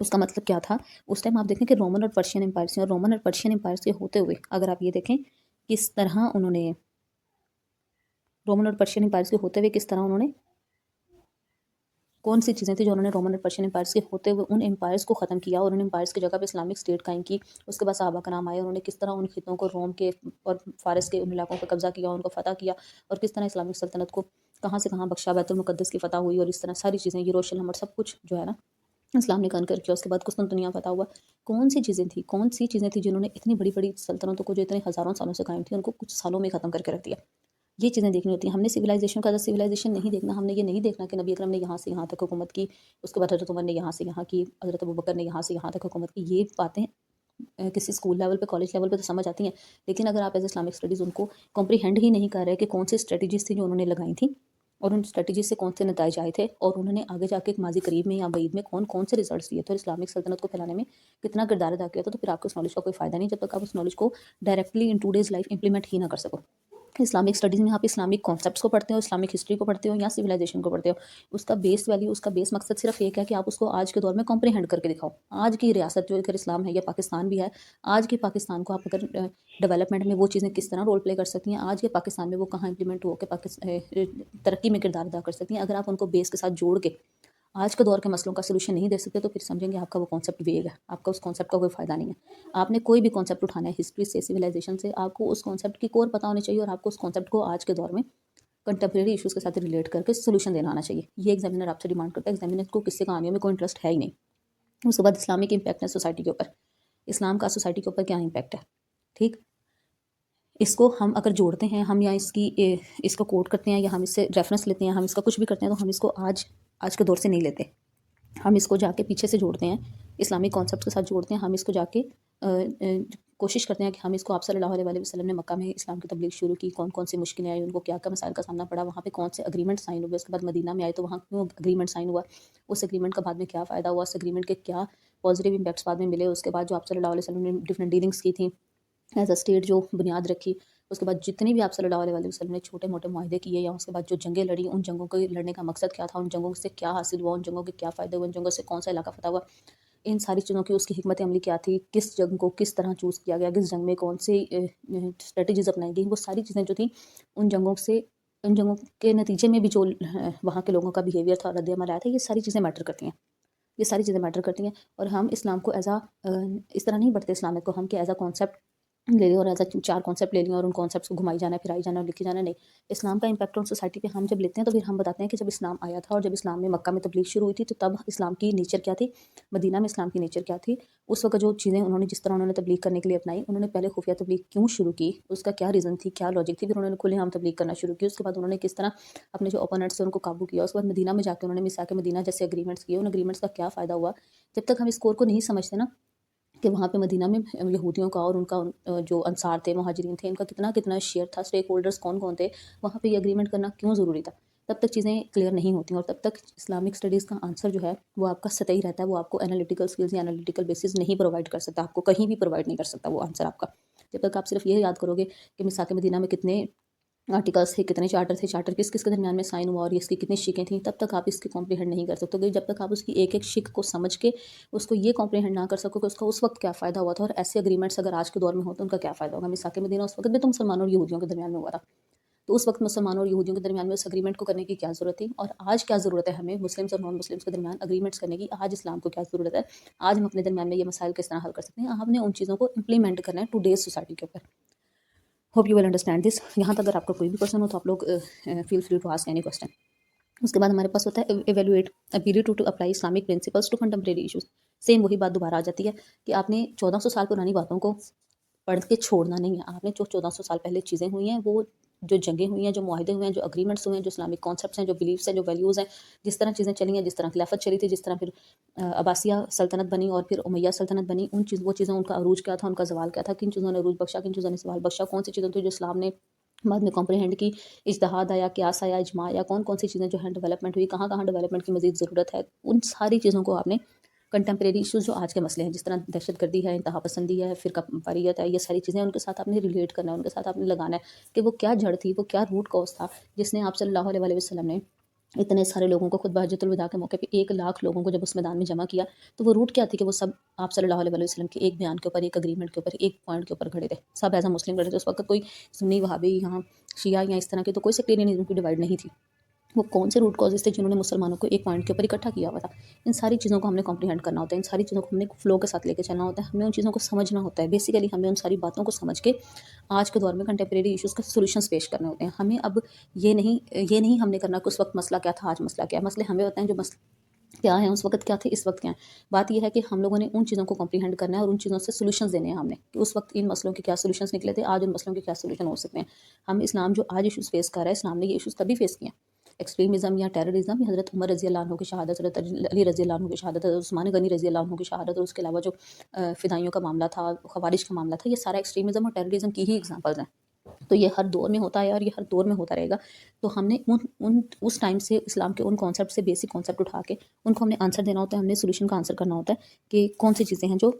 اس کا مطلب کیا تھا؟ اس ٹائم آپ دیکھیں کہ رومن اور پرشین امپائرس تھے، اور رومن اور پرشین امپائرس کے ہوتے ہوئے اگر آپ یہ دیکھیں کس طرح انہوں نے رومن اور پرشین امپائرس کے ہوتے ہوئے کس طرح انہوں نے کون سی چیزیں تھیں جو انہوں نے رومن اور پرشین امپائرس کے ہوتے ہوئے ان امپائرس کو ختم کیا اور ان امپائرس کی جگہ پہ اسلامک اسٹیٹ قائم کی. اس کے بعد صحابہ کا نام آیا، انہوں نے کس طرح ان خطوں کو روم کے اور فارس کے ان علاقوں پہ قبضہ کیا، ان کو فتح کیا، اور کس طرح اسلامک سلطنت کو کہاں سے کہاں بخشا، بیت المقدس کی فتح ہوئی، اور اس طرح ساری چیزیں یروشلم اور سب کچھ جو ہے نا اسلام نے کنکر کیا. اس کے بعد قسطنطنیہ فتح ہوا. کون سی چیزیں تھیں، کون سی چیزیں تھیں جنہوں نے اتنی بڑی بڑی سلطنتوں کو جو اتنے ہزاروں سالوں سے قائم تھی ان کو کچھ سالوں میں ختم کر کے رکھ دیا. یہ چیزیں دیکھنی ہوتی ہیں. ہم نے سویلائزیشن کا سویلائزیشن نہیں دیکھنا. ہم نے یہ نہیں دیکھنا کہ نبی اکرم نے یہاں سے یہاں تک حکومت کی، اس کے بعد حضرت عمر نے یہاں سے یہاں کی، حضرت ابوبکر نے یہاں سے یہاں تک حکومت کی. یہ باتیں کسی اسکول لیول پہ کالج لیول پہ تو سمجھ آتی ہیں، لیکن اگر آپ ایز اسلامک اسٹڈیز ان کو کمپریہینڈ ہی نہیں کر رہے کہ کون سی اسٹریٹجیز تھیں جو انہوں نے لگائی تھیں اور ان اسٹریٹجیز سے کون سے نتائج آئے تھے، اور انہوں نے آگے جا کے ماضی قریب میں یا بعید میں کون کون سے ریزلٹس دیے تھے اور اسلامک سلطنت کو پھیلانے میں کتنا کردار ادا کیا تھا، تو پھر آپ کو اس نالج کا کوئی فائدہ نہیں جب تک آپ اس نالج کو directly in today's life implement ہی نہ کر سکو. اسلامک اسٹڈیز میں آپ اسلامک کانسیپٹس کو پڑھتے ہو، اسلامک ہسٹری کو پڑھتے ہو یا سویلائزیشن کو پڑھتے ہو، اس کا بیس ویلیو، اس کا بیس مقصد صرف ایک ہے کہ آپ اس کو آج کے دور میں کمپریہینڈ کر کے دکھاؤ. آج کی ریاست جو اگر اسلام ہے یا پاکستان بھی ہے، آج کے پاکستان کو آپ اگر ڈیولپمنٹ میں وہ چیزیں کس طرح رول پلے کر سکتی ہیں، آج کے پاکستان میں وہ کہاں امپلیمنٹ ہو کے ترقی میں کردار ادا کر سکتی ہیں، اگر آپ ان کو بیس کے ساتھ جوڑ کے آج کے دور کے مسئلوں کا سلوشن نہیں دے سکتے تو پھر سمجھیں گے آپ کا وہ کانسیپٹ ویگ ہے، آپ کا اس کانسیپٹ کا کوئی فائدہ نہیں ہے. آپ نے کوئی بھی کانسیپٹ اٹھانا ہے ہسٹری سے، سویلائزیشن سے، آپ کو اس کانسیپٹ کی کور پتہ ہونی چاہیے اور آپ کو اس کانسیپٹ کو آج کے دور میں کنٹمپریری ایشوز کے ساتھ ریلیٹ کر کے سولوشن دینا آنا چاہیے. یہ ایگزامینر آپ سے ڈیمانڈ کرتا ہے. ایگزامینر کو قصے کہانیوں میں کوئی انٹرسٹ ہے ہی نہیں. اس کے بعد اسلامک امپیکٹ ہے سوسائٹی کے اوپر. اسلام کا سوسائٹی کے اوپر کیا امپیکٹ ہے؟ ٹھیک، اس کو ہم اگر جوڑتے ہیں، ہم یا اس کو کوٹ کرتے ہیں یا ہم اس سے ریفرنس لیتے ہیں، ہم اس کا کچھ بھی کرتے ہیں تو ہم اس کو آج کے دور سے نہیں لیتے. ہم اس کو جا کے پیچھے سے جوڑتے ہیں، اسلامک کانسیپٹ کے ساتھ جوڑتے ہیں. ہم اس کو جا کے کوشش کرتے ہیں کہ ہم اس کو آپ صلی اللہ علیہ وسلم نے مکہ میں اسلام کی تبلیغ شروع کی، کون کون سی مشکلیں آئی، ان کو کیا کیا مسائل کا سامنا پڑا، وہاں پہ کون سے اگریمنٹ سائن ہوئے، اس کے بعد مدینہ میں آئے تو وہاں کیوں اگریمنٹ سائن ہوا، اس اگریمنٹ کا بعد میں کیا فائدہ ہوا، اس اگریمنٹ کے کیا پازیٹیو امپیکٹس بعد میں ملے. اس کے بعد جو آپ صلی اللہ علیہ وسلم نے ڈفرینٹ ڈیلنگس کی تھیں ایز اے اسٹیٹ، جو بنیاد رکھی. اس کے بعد جتنی بھی آپ صلی اللہ علیہ وسلم نے چھوٹے موٹے معاہدے کیے یا اس کے بعد جو جنگیں لڑی، ان جنگوں کے لڑنے کا مقصد کیا تھا، ان جنگوں سے کیا حاصل ہوا، ان جنگوں کے کیا فائدے ہوئے، ان جنگوں سے کون سا علاقہ فتح ہوا، ان ساری چیزوں کی اس کی حکمت عملی کیا تھی، کس جنگ کو کس طرح چوز کیا گیا، کس جنگ میں کون سی اسٹریٹجیز اپنائی گئیں، وہ ساری چیزیں جو تھیں ان جنگوں کے نتیجے میں بھی جو وہاں کے لوگوں کا بیہیویئر تھا، رد عمل آیا تھا، یہ ساری چیزیں میٹر کرتی ہیں. یہ ساری چیزیں میٹر کرتی ہیں. اور ہم اسلام کو اس طرح نہیں پڑھتے اسلامک کو ہم کہ ایز اے کانسیپٹ لے لیں اور ایز اے 4 کانسیپٹ لے لیں اور ان کانسیپٹس کو گھمائی جانا ہے، پھرائی جانا اور لکھی جانا. نہیں، اسلام کا امپیکٹ آن سوسائٹی پہ ہم جب لیتے ہیں تو پھر ہم بتاتے ہیں کہ جب اسلام آیا تھا اور جب اسلام میں مکہ میں تبلیغ شروع ہوئی تھی تو تب اسلام کی نیچر کیا تھی، مدینہ میں اسلام کی نیچر کیا تھی. اس وقت جو چیزیں انہوں نے جس طرح انہوں نے تبلیغ کرنے کے لیے اپنائی، انہوں نے پہلے خفیہ تبلیغ کیوں شروع کی، اس کا کیا ریزن تھی، کیا لاجک تھی، پھر انہوں نے کھلے عام تبلیغ کرنا شروع کی. اس کے بعد انہوں نے کس طرح اپنے جو اوپوننٹس تھے ان کو قابو کیا. اس کے بعد مدینہ میں جا کے انہوں نے میثاق مدینہ جیسے اگریمنٹس کیے. ان اگریمنٹس کا کیا فائدہ ہوا. جب تک ہم اس کور کو نہیں سمجھتے نا کہ وہاں پہ مدینہ میں یہودیوں کا اور ان کا جو انصار تھے، مہاجرین تھے، ان کا کتنا شیئر تھا، اسٹیک ہولڈرز کون کون تھے، وہاں پہ یہ اگریمنٹ کرنا کیوں ضروری تھا، تب تک چیزیں کلیئر نہیں ہوتی ہیں. اور تب تک اسلامک اسٹڈیز کا آنسر جو ہے وہ آپ کا سطحی رہتا ہے. وہ آپ کو انالیٹیکل سکلز یا انالیٹیکل بیسز نہیں پرووائڈ کر سکتا، آپ کو کہیں بھی پرووائڈ نہیں کر سکتا وہ آنسر آپ کا. جب تک آپ صرف یہ یاد کرو گے کہ میثاق مدینہ میں کتنے آرٹیکلس تھے، کتنے چارٹر تھے، چارٹر کس کس کے درمیان میں سائن ہوا اور اس کی کتنی شکیں تھیں، تب تک آپ اس کی کمپریہینڈ نہیں کر سکتے. کہ جب تک آپ اس کی ایک ایک شک کو سمجھ کے اس کو یہ کمپریہینڈ نہ کر سکو کہ اس کا اس وقت کیا فائدہ ہوا تھا اور ایسے اگریمنٹس اگر آج کے دور میں ہو تو ان کا کیا فائدہ ہوگا. میثاق مدینہ اس وقت بھی تو مسلمانوں اور یہودیوں کے درمیان میں ہوا تھا، تو اس وقت مسلمانوں اور یہودیوں کے درمیان میں اس اگریمنٹ کو کرنے کی کیا ضرورت تھی، اور آج کیا ضرورت ہے ہمیں مسلمس اور نان مسلمس کے درمیان اگریمنٹس کرنے کی. آج اسلام کو کیا ضرورت ہے، آج ہم اپنے درمیان میں یہ مسائل کس طرح حل کر سکتے ہیں. ہم نے ان چیزوں کو امپلیمنٹ کرنا ہے ٹو ڈیز سوسائٹی کے اوپر. Hope you will understand this. یہاں تک اگر آپ کا کوئی بھی کوشچن ہو تو آپ لوگ feel free to ask any question. اس کے بعد ہمارے پاس ہوتا ہے evaluate ability to apply Islamic principles to contemporary issues. Same وہی بات دوبارہ آ جاتی ہے کہ آپ نے 1400 سال پرانی باتوں کو پڑھ کے چھوڑنا نہیں ہے. آپ نے جو 1400 سال پہلے چیزیں ہوئی ہیں، وہ جو جنگیں ہوئی ہیں، جو معاہدے ہوئے ہیں، جو اگریمنٹس ہوئے ہیں، جو اسلامک کانسیپٹس ہیں، جو بلیفس ہیں، جو ویلیوز ہیں، جس طرح چیزیں چلی ہیں، جس طرح خلافت چلی تھی، جس طرح پھر عباسیہ سلطنت بنی اور پھر امیہ سلطنت بنی، وہ چیزیں ان کا عروج کیا تھا، ان کا زوال کیا تھا، کن چیزوں نے عروج بخشا، کن چیزوں نے زوال بخشا، کون سی چیزیں تھیں جو اسلام نے بعد میں کمپریہینڈ کی، اجتہاد آیا، قیاس آیا، اجماع آیا، کون کون سی چیزیں جو ہیں ڈیولپمنٹ ہوئی، کہاں کہاں ڈیولپمنٹ کی مزید ضرورت ہے. ان ساری چیزوں کو آپ نے کنٹمپریری ایشوز جو آج کے مسئلے ہیں، جس طرح دہشت گردی ہے، انتہا پسندی ہے، فرقہ واریت ہے، یہ ساری چیزیں ان کے ساتھ آپ نے ریلیٹ کرنا ہے، ان کے ساتھ آپ نے لگانا ہے کہ وہ کیا جڑ تھی، وہ کیا روٹ کاز تھا جس نے آپ صلی اللہ علیہ وسلم نے اتنے سارے لوگوں کو خطبہ حجۃ الوداع کے موقع پہ 1 لاکھ لوگوں کو جب اس میدان میں جمع کیا، تو وہ روٹ کیا تھی کہ وہ سب آپ صلی اللہ علیہ وسلم کے ایک بیان کے اوپر، ایک اگریمنٹ کے اوپر، ایک پوائنٹ کے اوپر کھڑے تھے، سب ایز اے مسلم کھڑے تھے۔ اس وقت کوئی سنی وہابی یہاں شیعہ یا اس طرح کی تو کوئی سیکٹیرینزم کی ڈیوائڈ نہیں تھی۔ وہ کون سے روٹ کازز تھے جنہوں نے مسلمانوں کو ایک پوائنٹ کے اوپر اکٹھا کیا ہوا تھا؟ ان ساری چیزوں کو ہم نے کمپریہینڈ کرنا ہوتا ہے، ان ساری چیزوں کو ہم نے فلو کے ساتھ لے کے چلنا ہوتا ہے، ہمیں ان چیزوں کو سمجھنا ہوتا ہے۔ بیسیکلی ہمیں ان ساری باتوں کو سمجھ کے آج کے دور میں کنٹمپریری ایشوز کے سولوشنز پیش کرنے ہوتے ہیں۔ ہمیں اب یہ نہیں ہم نے کرنا کہ اس وقت مسئلہ کیا تھا، آج مسئلہ کیا ہے۔ مسئلے ہمیں ہوتے ہیں جو مسئلہ کیا ہے، اس وقت کیا تھے، اس وقت کیا ہے۔ بات یہ ہے کہ ہم لوگوں نے ان چیزوں کو کمپریہینڈ کرنا ہے اور ان چیزوں سے سولوشنز دینے ہیں ہم نے، کہ اس وقت ان مسئلوں کے کیا سولوشنز نکلے تھے، آج ان مسئلوں کے کیا سولوشن ہو سکتے ہیں۔ ہم اسلام جو آج ایشوز فیس کر رہا ہے، اسلام نے یہ ایشوز تبھی فیس کیے ہیں۔ ایکسٹریمزم یا ٹیررزم، یا حضرت عمر رضی اللہ عنہ کی شہادت، حضرت علی رضی اللہ عنہ کی شہادت، حضرت عثمان غنی رضی اللہ عنہ کی شہادت، اور اس کے علاوہ جو فدائیوں کا معاملہ تھا، خوارج کا معاملہ تھا، یہ سارا ایکسٹریمزم اور ٹیررزم کی ہی ایگزامپلز ہیں۔ تو یہ ہر دور میں ہوتا ہے اور یہ ہر دور میں ہوتا رہے گا۔ تو ہم نے اس ٹائم سے اسلام کے ان کانسیپٹ سے بیسک کانسیپٹ اٹھا کے ان کو ہم نے آنسر دینا ہوتا ہے، ہم نے سولوشن کا آنسر کرنا ہوتا ہے کہ کون سی چیزیں ہیں جو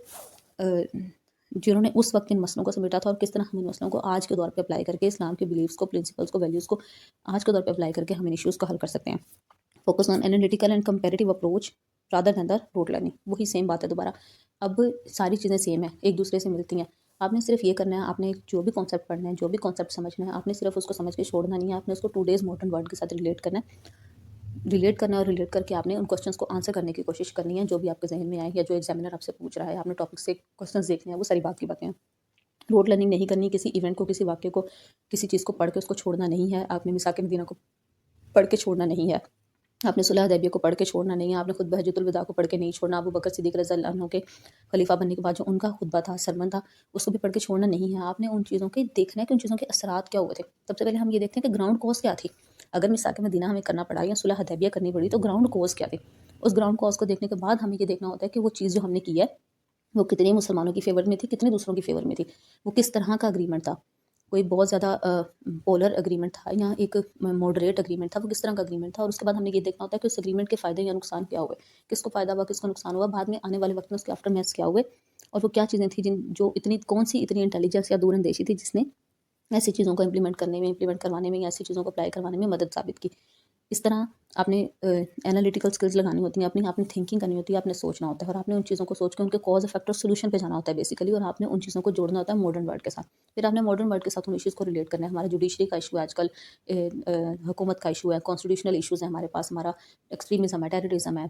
جنہوں نے اس وقت ان مسئلوں کو سمیٹا تھا، اور کس طرح ہم ان مسئلوں کو آج کے دور پہ اپلائی کر کے اسلام کے بلیفس کو، پرنسپلس کو، ویلیوز کو آج کے دور پہ اپلائی کر کے ہم ان ایشوز کو حل کر سکتے ہیں۔ Focus on analytical and comparative approach rather than the root learning, وہی سیم بات ہے دوبارہ۔ اب ساری چیزیں سیم ہیں، ایک دوسرے سے ملتی ہیں۔ آپ نے صرف یہ کرنا ہے، آپ نے جو بھی کانسیپٹ پڑھنا ہے، جو بھی کانسیپٹ سمجھنا ہے، آپ نے صرف اس کو سمجھ کے چھوڑنا نہیں ہے، آپ نے اس کو 2 days ماڈرن ورلڈ کے ساتھ ریلیٹ کرنا ہے اور ریلیٹ کر کے آپ نے ان کوسچنس کو آنسر کرنے کی کوشش کرنی ہے جو بھی آپ کے ذہن میں آئے، یا جو ایگزامینر آپ سے پوچھ رہا ہے، آپ نے ٹاپک سے کوسچنس دیکھنے ہیں، وہ ساری بات کی باتیں ہیں۔ روٹ لرننگ نہیں کرنی، کسی ایونٹ کو، کسی واقعے کو، کسی چیز کو پڑھ کے اس کو چھوڑنا نہیں ہے۔ آپ نے میثاق مدینہ کو پڑھ کے چھوڑنا نہیں ہے، آپ نے صلح حدیبیہ کو پڑھ کے چھوڑنا نہیں ہے، آپ نے خطبہ حجۃ الوداع کو پڑھ کے نہیں چھوڑنا، ابو بکر صدیق رضی اللہ عنہ کے خلیفہ بننے کے بعد جو ان کا خطبہ تھا، سرمن تھا، اس کو بھی پڑھ کے چھوڑنا نہیں ہے۔ آپ نے ان چیزوں کے دیکھنا ہے کہ ان چیزوں کے اثرات کیا ہوئے تھے۔ سب سے پہلے ہم یہ دیکھتے ہیں کہ گراؤنڈ کوز کیا تھی۔ اگر میثاق مدینہ ہمیں کرنا پڑا یا صلح حدیبیہ کرنی پڑی تو گراؤنڈ کوز کیا تھی؟ اس گراؤنڈ کوز کو دیکھنے کے بعد ہمیں یہ دیکھنا ہوتا ہے کہ وہ چیز جو ہم نے کی ہے وہ کتنے مسلمانوں کی فیور میں تھی، کتنے دوسروں کی فیور میں تھی، وہ کس طرح کا اگریمنٹ تھا، کوئی بہت زیادہ پولر اگریمنٹ تھا یا ایک ماڈریٹ اگریمنٹ تھا، وہ کس طرح کا اگریمنٹ تھا۔ اور اس کے بعد ہم نے یہ دیکھنا ہوتا ہے کہ اس اگریمنٹ کے فائدے یا نقصان کیا ہوئے، کس کو فائدہ ہوا، کس کو نقصان ہوا، بعد میں آنے والے وقت میں اس کے آفٹر میتھس کیا ہوئے، اور وہ کیا چیزیں تھیں جو کون سی اتنی انٹیلیجنس یا دور اندیشی تھی جس نے ایسی چیزوں کو امپلیمنٹ کروانے میں یا ایسی چیزوں کو اپلائی کروانے میں مدد ثابت کی۔ اس طرح آپ نے انالیٹیکل سکلز لگانی ہوتی ہیں، آپ نے تھنکنگ کرنی ہوتی ہے، آپ نے سوچنا ہوتا ہے، اور آپ نے ان چیزوں کو سوچ کے ان کے کاز افیکٹ اور سولوشن پہ جانا ہوتا ہے بیسیکلی، اور آپ نے ان چیزوں کو جوڑنا ہوتا ہے ماڈرن ورلڈ کے ساتھ۔ پھر آپ نے ماڈرن ورلڈ کے ساتھ ان ایشوز کو ریلیٹ کرنا ہے۔ ہمارا جوڈیشری کا ایشو ہے آج کل، حکومت کا ایشو ہے، کانسٹیٹیوشنل ایشوز ہیں ہمارے پاس، ہمارا ایکسٹریمزم ہے، ٹیررزم ہے۔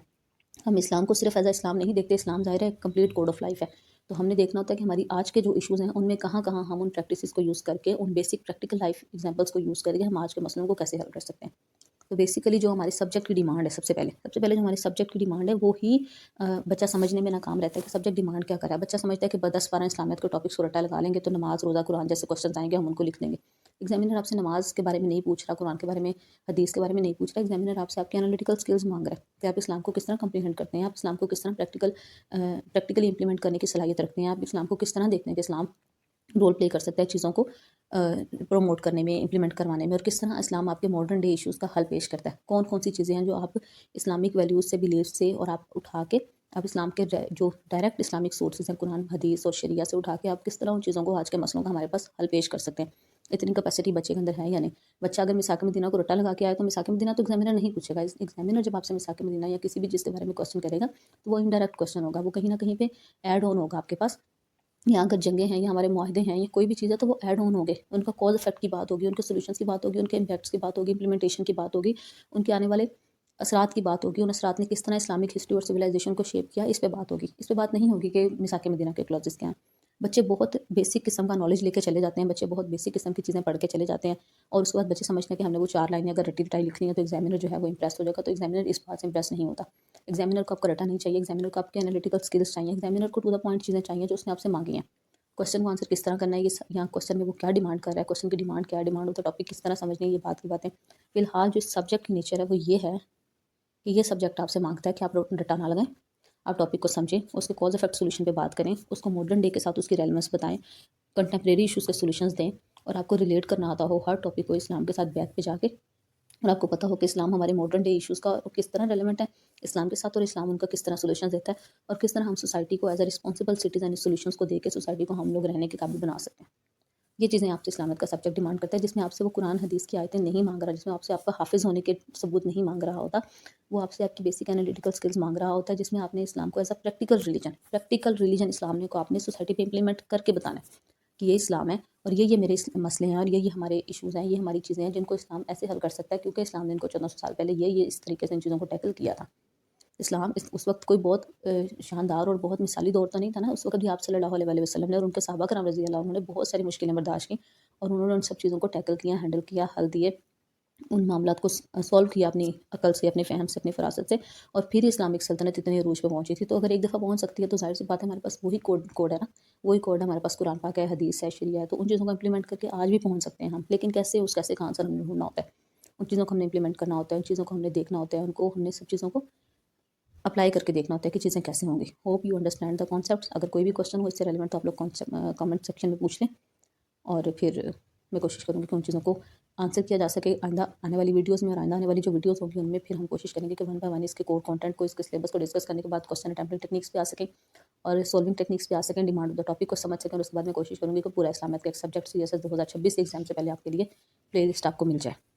ہم اسلام کو صرف ایز اے اسلام نہیں دیکھتے، اسلام ظاہر ہے کمپلیٹ کوڈ آف لائف ہے۔ تو ہم نے دیکھنا ہوتا ہے کہ ہماری آج کے جو ایشوز ہیں ان میں کہاں کہاں ہم ان پریکٹسز کو یوز کر کے، ان بیسک پریکٹیکل لائف ایگزامپلس کو یوز کر کے ہم آج کے مسئلوں کو کیسے حل کر سکتے ہیں۔ تو بیسیکلی جو ہمارے سبجیکٹ کی ڈیمانڈ ہے، سب سے پہلے جو ہمارے سبجیکٹ کی ڈیمانڈ ہے وہ ہی بچہ سمجھنے میں ناکام رہتا ہے کہ سبجیکٹ ڈیمانڈ کیا کر رہا ہے۔ بچہ سمجھتا ہے کہ 10-12 اسلامیت کے ٹاپکس کو رٹا لگا لیں گے تو نماز، روزہ، قرآن جیسے کوسچنز آئیں گے، ہم ان کو لکھ دیں گے۔ ایگزامینر آپ سے نماز کے بارے میں نہیں پوچھ رہا، قرآن کے بارے میں، حدیث کے بارے میں نہیں پوچھ رہا، ایگزامینر آپ سے آپ کے انالیٹیکل سکلز مانگ رہا ہے کہ آپ اسلام کو کس طرح کمپریہینڈ کرتے ہیں، آپ اسلام کو کس طرح پریکٹیکلی امپلیمنٹ کرنے کی صلاحیت رکھتے ہیں، آپ اسلام کو کس طرح دیکھتے ہیں کہ اسلام رول پلے کر سکتا ہے چیزوں کو پروموٹ کرنے میں، امپلیمنٹ کروانے میں، اور کس طرح اسلام آپ کے ماڈرن ڈے ایشوز کا حل پیش کرتا ہے۔ کون سی چیزیں ہیں جو آپ اسلامک ویلیوز سے، بلیف سے، اور آپ اٹھا کے آپ اسلام کے جو ڈائریکٹ اسلامک سورسز ہیں، قرآن، حدیث اور شریعہ سے اٹھا کے آپ کس طرح ان چیزوں کو آج کے مسئلوں کا ہمارے پاس حل پیش کر سکتے ہیں۔ اتنی کیپیسٹی بچے کے اندر ہے یا نہیں؟ بچہ اگر میثاق مدینہ کو رٹا لگا کے آئے تو میثاق مدینہ تو ایگزامینر نہیں پوچھے گا۔ ایگزامینر جب آپ سے میثاق مدینہ یا کسی بھی چیز کے بارے میں کوسچن کرے گا تو وہ انڈائریکٹ کوسچن ہوگا، وہ کہیں نہ کہیں پہ ایڈ آن ہوگا آپ کے پاس۔ یا اگر جنگیں ہیں یا ہمارے معاہدے ہیں یا کوئی بھی چیز ہے تو وہ ایڈ آن ہوں گے، ان کا کاز افیکٹ کی بات ہوگی، ان کے سولوشنس کی بات ہوگی، ان کے امپیکٹس کی بات ہوگی، امپلیمنٹیشن کی بات ہوگی، ان کے آنے والے اثرات کی بات ہوگی، ان اثرات نے کس طرح اسلامک ہسٹری اور سویلائزیشن کو شیپ کیا، اس پہ بات ہوگی۔ اس پہ بات نہیں ہوگی کہ میثاق مدینہ کے کلوزز کیا ہیں۔ بچے بہت بیسک قسم کا نالج لے کے چلے جاتے ہیں، بچے بہت بیسک قسم کی چیزیں پڑھ کے چلے جاتے ہیں، اور اس کے بعد بچے سمجھتے ہیں کہ ہم نے وہ 4 لائنیں اگر رٹی رٹائی لکھنی ہے تو ایگزامینر جو ہے وہ امپریس ہو جائے گا۔ تو ایگزامینر اس بات سے امپریس نہیں ہوتا۔ ایگزامینر کو آپ کو رٹا نہیں چاہیے، ایگزامینر کو آپ کے انالیٹیکل سکلز چاہیے، ایگزامینر کو ٹو دا پوائنٹ چیزیں چاہیے جو اس نے آپ سے مانگی ہیں۔ کوسچن کو آنسر کس طرح کرنا ہے، یہ یہاں کوسچن میں وہ کیا ڈیمانڈ کر رہا ہے، کوسچن کی ڈیمانڈ کیا ہے، ڈیمانڈ ہوتا ہے ٹاپک کس طرح سمجھنے، یہ بات کی باتیں۔ فی الحال جو سبجیکٹ کی نیچر ہے وہ یہ ہے کہ یہ سبجیکٹ آپ سے مانگتا ہے کہ آپ رٹا نہ لگائیں، آپ ٹاپک کو سمجھیں، اس کے کاز افیکٹ سولوشن پہ بات کریں، اس کو ماڈرن ڈے کے ساتھ اس کی ریلیونس بتائیں، کنٹمپریری ایشوز کے سولوشنز دیں، اور آپ کو ریلیٹ کرنا آتا ہو ہر ٹاپک کو اسلام کے ساتھ بیک پہ جا کے، اور آپ کو پتہ ہو کہ اسلام ہمارے ماڈرن ڈے ایشوز کا کس طرح ریلیونٹ ہے اسلام کے ساتھ، اور اسلام ان کا کس طرح سولوشن دیتا ہے، اور کس طرح ہم سوسائٹی کو ایز اے رسپانسبل سٹیزن اس سولوشنز کو دے کے سوسائٹی کو ہم لوگ رہنے کے قابل بنا سکتے ہیں۔ یہ چیزیں آپ سے اسلامت کا سبجیکٹ ڈیمانڈ کرتا ہے، جس میں آپ سے وہ قرآن حدیث کی آیتیں نہیں مانگ رہا، جس میں آپ سے آپ کا حافظ ہونے کے ثبوت نہیں مانگ رہا ہوتا، وہ آپ سے آپ کی بیسک انالیٹیکل سکلز مانگ رہا ہوتا ہے، جس میں آپ نے اسلام کو ایز اے پریکٹیکل ریلیجن اسلام نے کو آپ نے سوسائٹی پہ امپلیمنٹ کر کے بتانا ہے کہ یہ اسلام ہے اور یہ میرے مسئلے ہیں اور یہ ہمارے ایشوز ہیں، یہ ہماری چیزیں ہیں جن کو اسلام ایسے حل کر سکتا ہے، کیونکہ اسلام نے ان کو 1400 سال پہلے یہ اس طریقے سے ان چیزوں کو ٹیکل کیا تھا۔ اسلام اس وقت کوئی بہت شاندار اور بہت مثالی دور تو نہیں تھا نا، اس وقت بھی آپ صلی اللہ علیہ وسلم نے اور ان کے صحابہ کرام رضی اللہ عنہ نے بہت ساری مشکلیں برداشت کی اور انہوں نے ان سب چیزوں کو ٹیکل کیا، ہینڈل کیا، حل دیے، ان معاملات کو سولو کیا اپنی عقل سے، اپنے فہم سے، اپنی فراست سے، اور پھر ہی اسلامک سلطنت اتنے عروج پہ پہنچی تھی۔ تو اگر ایک دفعہ پہنچ سکتی ہے تو ظاہر سی بات ہے ہمارے پاس وہی کوڈ ہے نا، وہی کوڈ ہمارے پاس قرآن پاک ہے، حدیث ہے، شریعہ ہے، تو ان چیزوں کو امپلیمنٹ کر کے آج بھی پہنچ سکتے ہیں ہم، لیکن کیسے، اس کیسے کا آنسر ہمیں ڈھونڈنا ہوتا ہے، ان چیزوں کو ہم نے امپلیمنٹ کرنا ہوتا ہے، ان چیزوں کو ہم نے دیکھنا ہوتا ہے، ان کو ہم نے سب چیزوں کو اپلائی کر کے دیکھنا ہوتا ہے کہ چیزیں کیسے ہوں گی۔ Hope you understand the concept. اگر کوئی بھی کوشچن ہو اس سے ریلیونٹ تو آپ لوگ کامنٹ سیکشن میں پوچھ لیں، اور پھر میں کوشش کروں گی کہ ان چیزوں کو آنسر کیا جا سکے آئندہ آنے والی ویڈیوز میں، اور آئندہ آنے والی جو ویڈیوز ہوگی ان میں پھر ہم کوشش کریں گے کہ ون بائی ون اس کے کور کانٹینٹ کو، اس کے سلیبس کو ڈسکس کرنے کے بعد کوسچن اٹمپٹنگ ٹیکنیکس پہ آ سکیں اور سولونگ ٹیکنیکس پہ آ سکیں، ڈیمانڈ آف دا ٹاپک کو سمجھ سکیں، اور اس کے بعد میں کوشش کروں گی کہ پورا اسلامت کا ایک سبجیکٹ CSS 2026 ایگزام سے پہلے آپ کے لیے پلے لسٹ آپ کو مل جائے۔